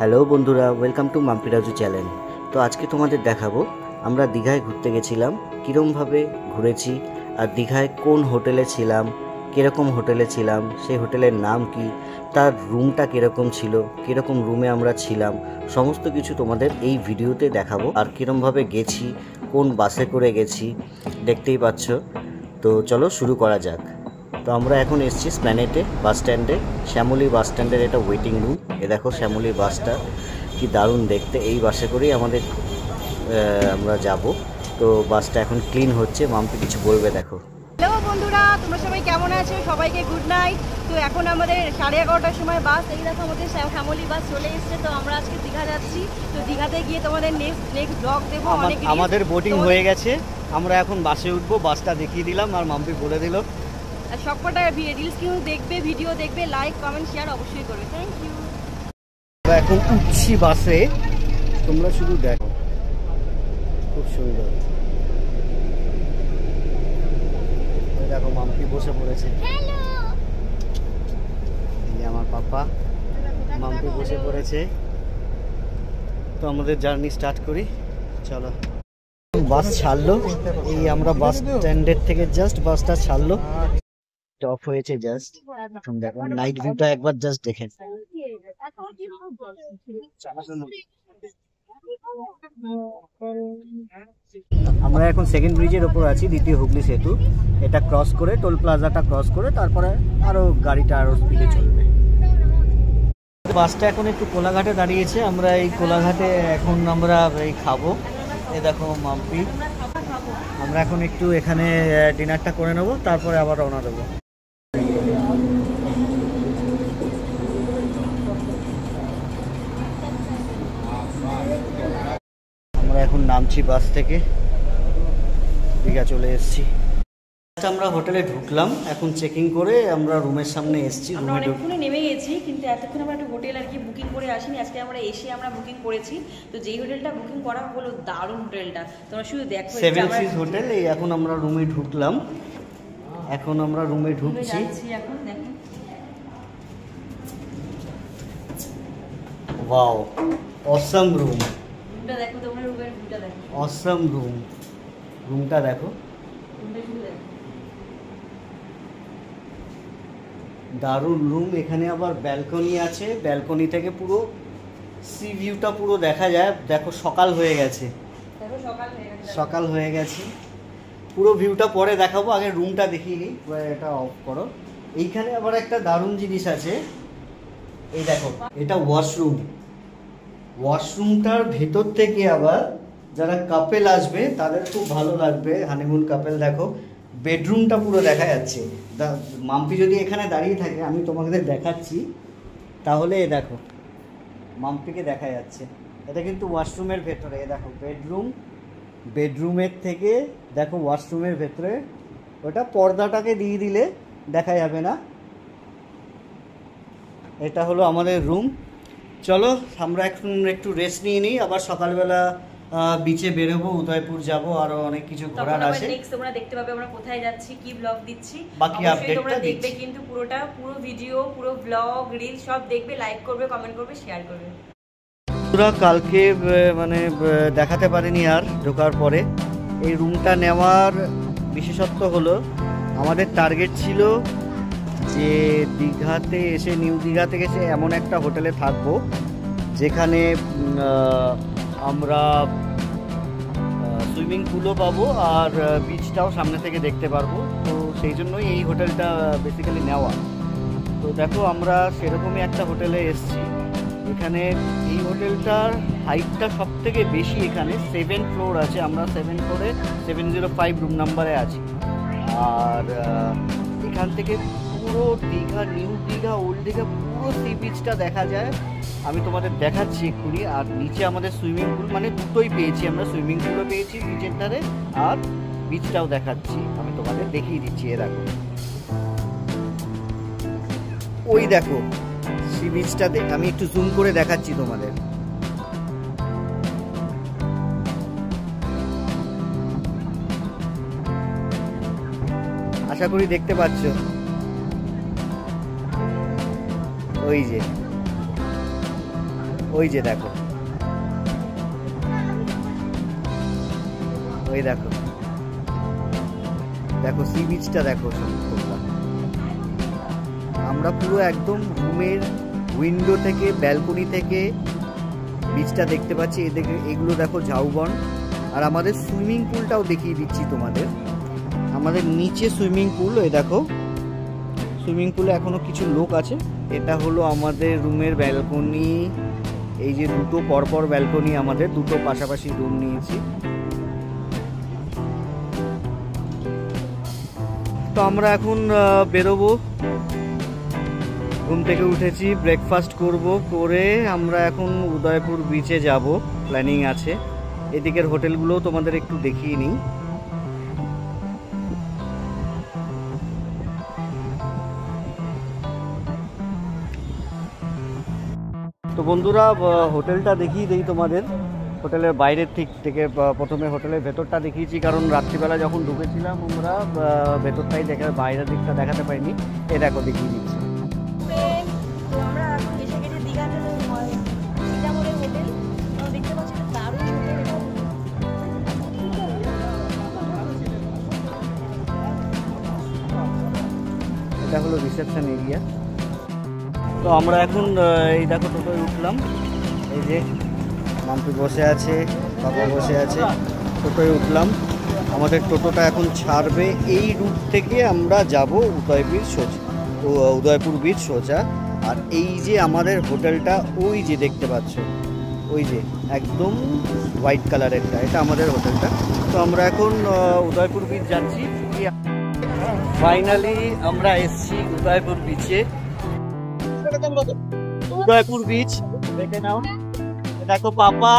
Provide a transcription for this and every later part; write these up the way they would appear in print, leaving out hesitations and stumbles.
Hello বন্ধুরা, welcome to Mampi Raju channel. তো আজকে তোমাদের দেখাবো আমরা দীঘায় ঘুরতে গেছিলাম, কীরকমভাবে ঘুরেছি, আর দীঘায় কোন হোটেলে ছিলাম, কীরকম হোটেলে ছিলাম, সেই হোটেলের নাম কি, তার রুমটা কীরকম ছিল, কীরকম রুমে আমরা ছিলাম, সমস্ত কিছু তোমাদের এই ভিডিওতে দেখাবো। আর কীরমভাবে গেছি, কোন বাসে করে গেছি, দেখতেই পাচ্ছ। তো চলো শুরু করা যাক। তো আমরা এখন এসেছি স্প্ল্যানেডে বাস স্ট্যান্ডে, শ্যামলী বাস স্ট্যান্ডের এটা ওয়েটিং রুম। এ দেখো শ্যামলী বাসটা কি দারুণ দেখতে। এই বাসে করেই আমরা যাব। তো বাসটা এখন ক্লিন হচ্ছে, মাম্পি কিছু বলবে দেখো। হ্যালো বন্ধুরা, তোমরা সবাই কেমন আছো? সবাইকে গুড নাইট। তো এখন আমাদের 11:30টার সময় বাস, এই দেখো আমাদের শ্যামলী বাস চলে এসেছে। তো আমরা আজকে দীঘা যাচ্ছি। তো দীঘাতে গিয়ে তোমাদের নেক্সট ব্লগ দেবো। আমাদের বোটিং হয়ে গেছে, আমরা এখন বাসে উঠবো। বাসটা দেখিয়ে দিলাম আর মাম্পি বলে দিল। আর সবকটা রিলস কেউ দেখবে, ভিডিও দেখবে, লাইক কমেন্ট শেয়ার অবশ্যই করবে। Thank you. আমরা এখন উঠছি বাসে, তোমরা শুধু দেখো, খুব সুন্দর। দেখো মাম্পি বসে পড়েছে, এই আমার পাপা, মাম্পি বসে পড়েছে। তো আমাদের জার্নি স্টার্ট করি, চলো। বাস ছাড়লো, এই আমরা বাস স্ট্যান্ডের থেকে জাস্ট বাসটা ছাড়লো, অফ হয়েছে জাস্ট। এখন দেখো নাইট ভিউটা একবার জাস্ট দেখেন। আমরা এখন সেকেন্ড ব্রিজের ওপর আছি, দ্বিতীয় হুগলি সেতু। এটা ক্রস করে, টোল প্লাজাটা ক্রস করে তারপরে আরো গাড়িটা আরো স্পিডে চলবে। বাসটা এখন একটু কোলাঘাটে দাঁড়িয়েছে, আমরা এই কোলাঘাটে এখন আমরা এই খাবো। এই দেখো মাম্পি, আমরা এখন একটু এখানে ডিনারটা করে নেবো, তারপরে আবার রওনা দেবো। আমরা এখন নামছি বাস থেকে, দীঘা চলে এসেছি। আমরা হোটেলে ঢুকলাম, এখন চেকিং করে আমরা রুমের সামনে এসেছি। আমরা অনেকক্ষণে নেমে গেছি, কিন্তু এতক্ষণ আমরা একটা হোটেল আর কি বুকিং করে আসিনি। আজকে আমরা এসে আমরা বুকিং করেছি। তো যেই হোটেলটা বুকিং করা হলো, দারুণ হোটেলটা, তোমরা শুধু দেখো। সেভেন সিজ হোটেল। এই এখন আমরা রুমে ঢুকলাম, এখন আমরা রুমে ঢুকছি। এখন দেখো, ওয়াও, অসাম রুম। রুমটা দেখো, তোমরা রুমের ভিউটা দেখো, অসাম রুম। রুমটা দেখো, দারুণ রুম। এখানে আবার ব্যালকনি আছে, ব্যালকনি থেকে পুরো সি ভিউটা পুরো দেখা যায়। দেখো সকাল হয়ে গেছে, সকাল হয়ে গেছে। পুরো ভিউটা পরে দেখাবো, আগে রুমটা দেখিয়ে নিই। এটা অফ করো। এইখানে আবার একটা দারুণ জিনিস আছে, এই দেখো, এটা ওয়াশরুম। ওয়াশরুমটার ভেতর থেকে আবার যারা কাপেল আসবে তাদের খুব ভালো লাগবে, হানিমুন কাপেল। দেখো বেডরুমটা পুরো দেখা যাচ্ছে। মাম্পি যদি এখানে দাঁড়িয়ে থাকে, আমি তোমাদের দেখাচ্ছি, তাহলে দেখো মাম্পিকে দেখা যাচ্ছে। এটা কিন্তু ওয়াশরুমের ভেতরে। দেখো বেডরুম, বেডরুমের থেকে দেখো ওয়াশরুমের ভেতরে। ওটা পর্দাটাকে দিয়ে দিলে দেখা যাবে না। এটা হলো আমাদের রুম। চলো আমরা এখন একটু রেস্ট নিয়ে নিই, আবার সকালবেলা বিচে বেরোবো, উদয়পুর যাব, আরো অনেক কিছু ঘোরার আছে। নেক্সট তোমরা দেখতে পাবে আমরা কোথায় যাচ্ছি, কি ব্লগ দিচ্ছি, বাকি আপডেটটা তোমরা দেখবে কিন্তু পুরোটা, পুরো ভিডিও, পুরো ব্লগ, রিল সব দেখবে, লাইক করবে, কমেন্ট করবে, শেয়ার করবে। পুরো কালকে মানে দেখাতে পারিনি আর ঢোকার পরে। এই রুমটা নেওয়ার বিশেষত্ব হলো, আমাদের টার্গেট ছিল যে দীঘাতে এসে, নিউ দীঘাতে এসে এমন একটা হোটেলে থাকবো যেখানে আমরা সুইমিং পুলও পাবো আর বিচটাও সামনে থেকে দেখতে পারবো। তো সেই জন্যই এই হোটেলটা বেসিক্যালি নেওয়া। তো দেখো আমরা সেরকমই একটা হোটেলে এসেছি। এখানে এই হোটেলটার হাইটটা সব থেকে বেশি, এখানে 7 ফ্লোর আছে। আমরা 7 ফ্লোরে 705 রুম নাম্বারে আছি। আর এখান থেকে পুরো দীঘা, নিউ দীঘা, ওল্ড দীঘা, পুরো সি বিচটা দেখা যায়। আমি তোমাদের দেখাচ্ছি এক্ষুনি। আর নিচে আমাদের সুইমিং পুল, মানে দুটোই পেয়েছি আমরা, সুইমিং পুলও পেয়েছি বিচের ধারে, আর বিচটাও দেখাচ্ছি। আমি তোমাদের দেখিয়ে দিচ্ছি। এ দেখো, ওই দেখো সি বিচটা, আমি একটু জুম করে দেখাচ্ছি তোমাদের। আশা করি দেখতে পাচ্ছ। ওই যে ওই যে দেখো, ওই দেখো, দেখো সি বিচটা দেখো। আমরা পুরো একদম রুমের উইন্ডো থেকে, ব্যালকনি থেকে বিচটা দেখতে পাচ্ছি। এদিকে এগুলো দেখো ঝাউবন। আর আমাদের সুইমিং পুলটাও দেখিয়ে দিচ্ছি তোমাদের। আমাদের নিচে সুইমিং পুল, এই দেখো সুইমিং পুলে এখনো কিছু লোক আছে। এটা হলো আমাদের রুমের ব্যালকনি। এই যে দুটো পরপর ব্যালকনি, আমাদের দুটো পাশাপাশি রুম নিয়েছি। তো আমরা এখন বেরোবো। ঘুম থেকে উঠেছি, ব্রেকফাস্ট করব, করে আমরা এখন উদয়পুর বিচে যাব, প্ল্যানিং আছে। এদিকের হোটেলগুলো তোমাদের একটু দেখিয়ে নিই। তো বন্ধুরা, হোটেলটা দেখিয়ে দিই তোমাদের। হোটেলের বাইরের থেকে প্রথমে হোটেলের ভেতরটা দেখিয়েছি, কারণ রাত্রিবেলা যখন ঢুকেছিলাম আমরা ভেতরটাই বাইরের দিকটা দেখাতে পাইনি। এ দেখো দেখিয়ে দিচ্ছি। তো আমরা এখন এসে গেছি দীঘাতে। সীতামঢ়ের হোটেল দেখতে পাচ্ছি, দারুণ হোটেল। এটা হলো রিসেপশন এরিয়া। তো আমরা এখন এই দেখো টোটোয় উঠলাম। এই যে মাম্পি বসে আছে, বাবা বসে আছে, টোটোয় উঠলাম। আমাদের টোটোটা এখন ছাড়বে। এই রুট থেকে আমরা যাব উদয়পুর বিচ সোজা। আর এই যে আমাদের হোটেলটা, ওই যে দেখতে পাচ্ছ, ওই যে একদম হোয়াইট কালারেরটা, এটা আমাদের হোটেলটা। তো আমরা এখন উদয়পুর বিচ যাচ্ছি। ফাইনালি আমরা এসছি উদয়পুর বিচে। উদয়পুর বিচ দেখে নাও, দেখো পাপা।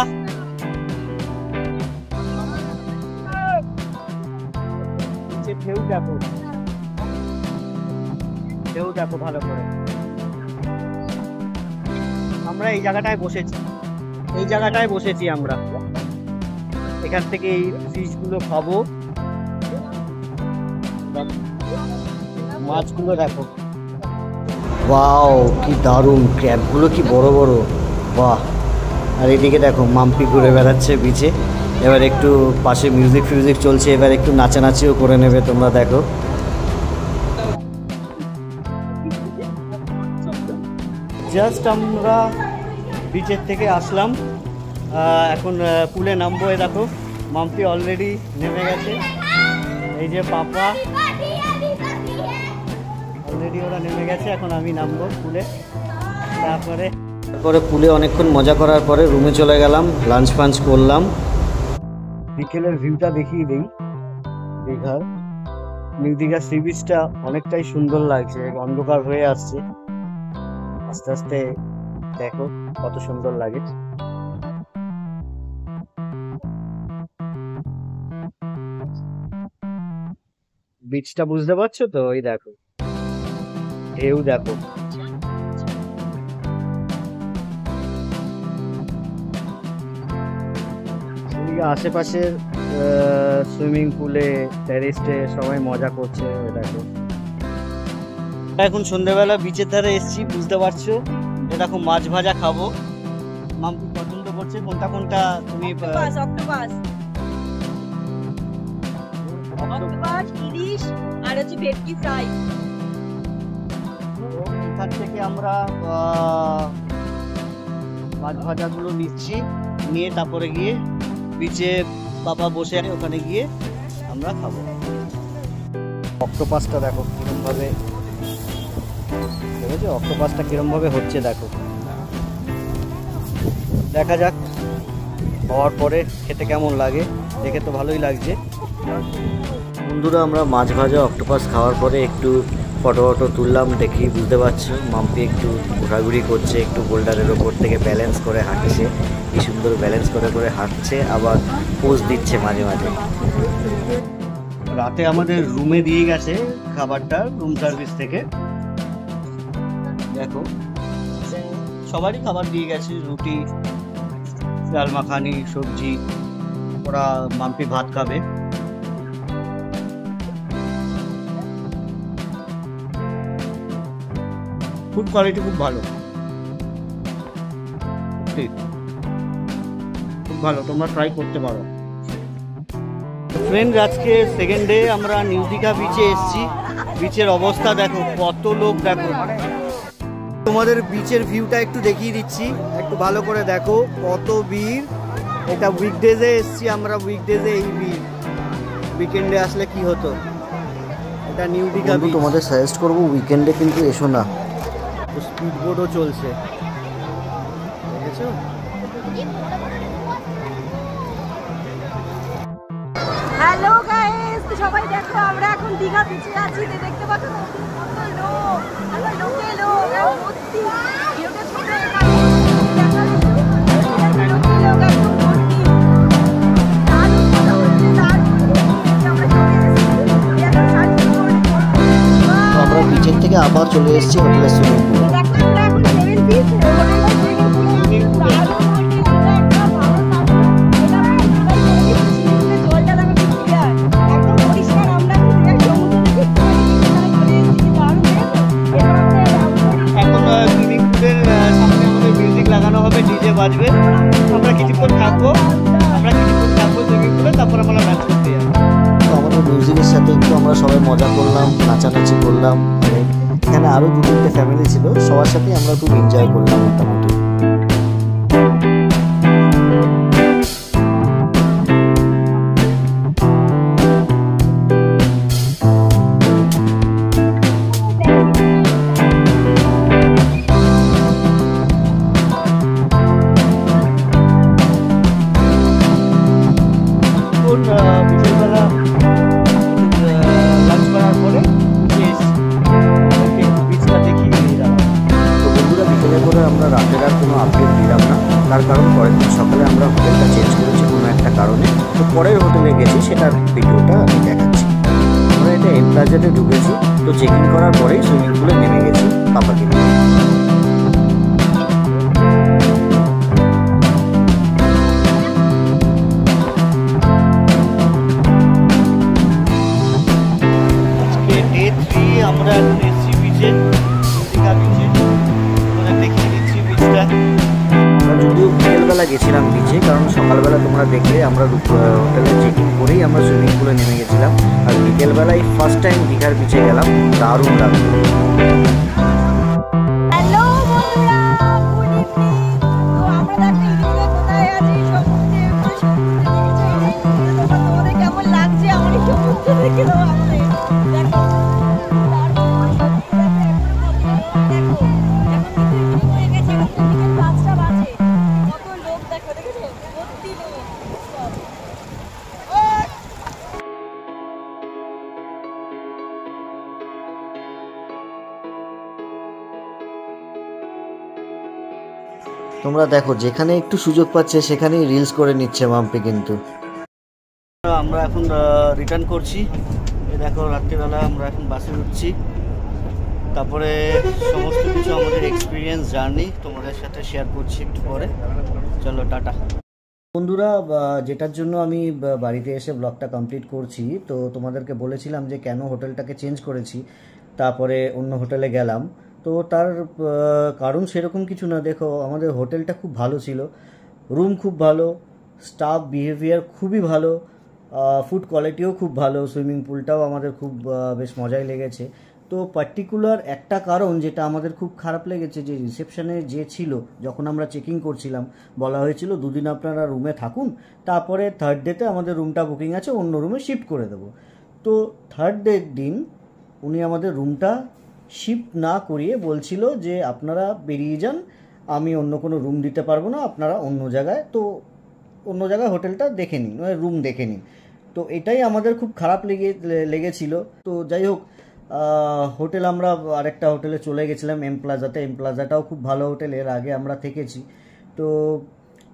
ঢেউ দেখো, ঢেউ দেখো ভালো করে। আমরা এই জায়গাটায় বসেছি আমরা। এখান থেকে এই ফিশগুলো খাবো, মাছগুলো দেখো। ওয়াও, কি দারুণ! ক্র্যাবগুলো কি বড় বড়, বাহ। আর এদিকে দেখো মাম্পি ঘুরে বেড়াচ্ছে বিচে। এবার একটু পাশে মিউজিক চলছে, এবার একটু নাচানাচিও করে নেবে, তোমরা দেখো। জাস্ট আমরা বিচের থেকে আসলাম, এখন পুলে নামবো। এ দেখো মাম্পি অলরেডি নেমে গেছে। এই যে পাপা অলরেডি, ওরা নেমে গেছে। এখন আমি নামবো পুলে। তারপরে পুলে অনেকক্ষণ মজা করার পরে রুমে চলে গেলাম, লাঞ্চ ফাঞ্চ করলাম। বিকেলের ভিউটা দেখিয়ে দিই দীঘার। নিউ দীঘা সি বিচটা অনেকটাই সুন্দর লাগছে, অন্ধকার হয়ে আসছে আস্তে আস্তে। দেখো কত সুন্দর লাগে। বিচটা বুঝতে পারছো তো? ওই দেখো ঢেউ দেখো। আশেপাশের সুইমিং পুলে, টেরেসে সবাই মজা করছে। ওই দেখো এখন সন্ধ্যাবেলা বিচের ধারে এসছি, বুঝতে পারছো। এরকম মাছ ভাজা খাবো। মাম্পি পছন্দ করছে কোনটা কোনটা। তুমি অক্টোপাস, ইলিশ আর হচ্ছে ভেটকি ফ্রাই। এখান থেকে আমরা মাছ ভাজাগুলো নিচ্ছি, নিয়ে তারপরে গিয়ে বিচে বাবা বসে আছে, ওখানে গিয়ে আমরা খাবো। অক্টোপাসটা দেখো কিরম ভাবে, দেখেছো অক্টোপাসটা কিরম ভাবে হচ্ছে, দেখো। দেখা যাক হওয়ার পরে খেতে কেমন লাগে। দেখে তো ভালোই লাগছে। বন্ধুরা, আমরা মাছ ভাজা অক্টোপাস খাওয়ার পরে একটু ফটো তুললাম। দেখি বুঝতে পারছো মাম্পি একটু ঘোরাঘুরি করছে, একটু বোল্ডারের ওপর থেকে ব্যালেন্স করে হাঁটছে। কি সুন্দর ব্যালেন্স করে হাঁটছে, আবার পোজ দিচ্ছে মাঝে মাঝে। রাতে আমাদের রুমে দিয়ে গেছে খাবারটা, রুম সার্ভিস থেকে। দেখো সবারই খাবার দিয়ে গেছে, রুটি, ডাল মাখানি, সবজি। ওরা মাম্পি ভাত খাবে। ফুড কোয়ালিটি খুব ভালো। সত্যি খুব ভালো, তোমরা ট্রাই করতে পারো। ফ্রেন্ডস, আজকে সেকেন্ড ডে আমরা নিউ দীঘা বিচে এসেছি। বিচের অবস্থা দেখো, কত লোক দেখো। তোমাদের বিচের ভিউটা একটু দেখিয়ে দিচ্ছি, একটু ভালো করে দেখো কত ভিড়। এটা উইকডেজে এসেছি আমরা, উইকডেজে এই ভিড়, উইকেন্ডে আসলে কি হতো। এটা নিউ দীঘা বিচ। তোমাদের সাজেস্ট করবো উইকেন্ডে কিন্তু এসো না। স্পিড বোটও চলছে, দেখেছো? হ্যালো গাইস, তো সবাই দেখো আমরা এখন দীঘা বিচে আছি। দেখতে পাচ্ছ তো কত লোক, আমরা লোকে লোক ভর্তি। ভিডিওটা ছোট এখানে দেখা যাচ্ছে লোকে লোক একদম ভর্তি। দারুণ মজা হচ্ছে, দারুণ। আমরা চলে এসেছি এখন সার্চ করে। আমরা বিচের থেকে আবার চলে এসেছি হোটেলের সুইমিং পুলে। দেখো আমরা এখন 7 পিস হোটেলের সুইমিং পুলে দারুণ হচ্ছে। একটা ভালো জলটা দেখো কি ক্লিয়ার, একদম পরিষ্কার। আমরা সমুদ্রে এখন সুইমিং পুলের সামনে আমাদের মিউজিক লাগানো হবে, ডিজে বাজবে। আমরা কিছুক্ষণ থাকবো সুইমিং পুলে, তারপর আমরা নাচ করতে যাবো। তো আমাদের মিউজিকের সাথে একটু আমরা সবাই মজা করলাম, নাচানাচি করলাম। এখানে আরো 2-3টে ফ্যামিলি ছিল, সবার সাথে আমরা খুব এনজয় করলাম মোটামুটি। বিকেলবেলা লাঞ্চ করার পরে বিচটা দেখিয়ে নিয়ে যাবো। তো বন্ধুরা, বিকেলের পরে আমরা রাতের আর কোনো আপডেট দিলাম না, তার কারণ পরের দিন সকালে আমরা হোটেলটা চেঞ্জ করেছি কোনো একটা কারণে। তো পরের হোটেলে গেছি, সেটার ভিডিওটা আমি দেখাচ্ছি। আমরা এটা এম প্লাজাতে ঢুকেছি, তো চেক ইন করার পরেই সুইমিং পুলে নেমে গেছি পাপাকে নিয়ে। আমরা এসছি বিচে, দীঘা বিচে, তোমরা দেখিয়ে দিচ্ছি বিচটা। আমরা যদিও বিকেলবেলা গেছিলাম বিচে, কারণ সকালবেলা তোমরা দেখলে আমরা হোটেলে চেকিং করেই আমরা সুইমিং পুলে নেমে গেছিলাম। আর বিকেলবেলায় ফার্স্ট টাইম দীঘার বিচে গেলাম, দারুণ লাগলো। হ্যালো বন্ধুরা, গুড ইভিনিং। তো আমরা দেখো কোথায় আছি, সমুদ্রে। তোমাদের কেমন লাগছে আমার এই সমুদ্র দেখে? দেখো তোমরা দেখো, যেখানে একটু সুযোগ পাচ্ছে সেখানেই রিলস করে নিচ্ছে মাম্পি। কিন্তু আমরা এখন রিটার্ন করছি। এই দেখো, রাত্রিবেলা আমরা এখন বাসে উঠছি। তারপরে সমস্ত কিছু আমাদের এক্সপিরিয়েন্স, জার্নি তোমাদের সাথে শেয়ার করছি একটু পরে। চলো, টাটা বন্ধুরা। যেটার জন্য আমি বাড়িতে এসে ব্লগটা কমপ্লিট করছি, তো তোমাদেরকে বলেছিলাম যে কেন হোটেলটাকে চেঞ্জ করেছি, তারপরে অন্য হোটেলে গেলাম। তো তার কারণ সেরকম কিছু না। দেখো, আমাদের হোটেলটা খুব ভালো ছিল, রুম খুব ভালো, স্টাফ বিহেভিয়ার খুবই ভালো, ফুড কোয়ালিটিও খুব ভালো, সুইমিং পুলটাও আমাদের খুব বেশ মজাই লেগেছে। তো পার্টিকুলার একটা কারণ যেটা আমাদের খুব খারাপ লেগেছে, যে রিসেপশনে যে ছিল, যখন আমরা চেকিং করছিলাম বলা হয়েছিল 2 দিন আপনারা রুমে থাকুন, তারপরে থার্ড ডেতে আমাদের রুমটা বুকিং আছে, অন্য রুমে শিফট করে দেবো। তো থার্ড ডের দিন উনি আমাদের রুমটা শিফট না করিয়ে বলছিল যে আপনারা বেরিয়ে যান, আমি অন্য কোনো রুম দিতে পারবো না, আপনারা অন্য জায়গায়, তো অন্য জায়গায় হোটেলটা দেখে নিন, রুম দেখে নিন। তো এটাই আমাদের খুব খারাপ লেগেছিল। তো যাই হোক, হোটেল আমরা আরেকটা হোটেলে চলে গেছিলাম, এম প্লাজাতে। এম প্লাজাটাও খুব ভালো হোটেল, এর আগে আমরা থেকেছি। তো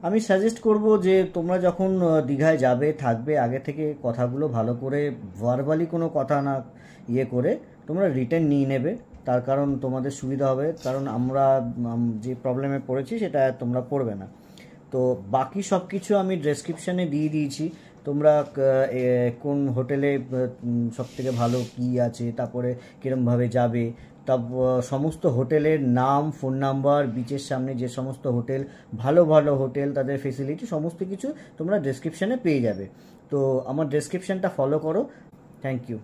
আমি সাজেস্ট করব যে তোমরা যখন দীঘায় যাবে, থাকবে, আগে থেকে কথাগুলো ভালো করে ভার্বালি কোনো কথা না করে তোমরা রিটার্ন নিয়ে নেবে। তার কারণ তোমাদের সুবিধা হবে, কারণ আমরা যে প্রবলেমে পড়েছি সেটা তোমরা পড়বে না। তো বাকি সব কিছু আমি ডেসক্রিপশানে দিয়ে দিয়েছি, তোমরা কোন হোটেলে সবথেকে ভালো কী আছে, তারপরে কীরমভাবে যাবে, তা সমস্ত হোটেলের নাম, ফোন নাম্বার, বিচের সামনে যে সমস্ত হোটেল, ভালো ভালো হোটেল, তাদের ফেসিলিটি সমস্ত কিছু তোমরা ডেসক্রিপশানে পেয়ে যাবে। তো আমার ডেসক্রিপশানটা ফলো করো। Thank you.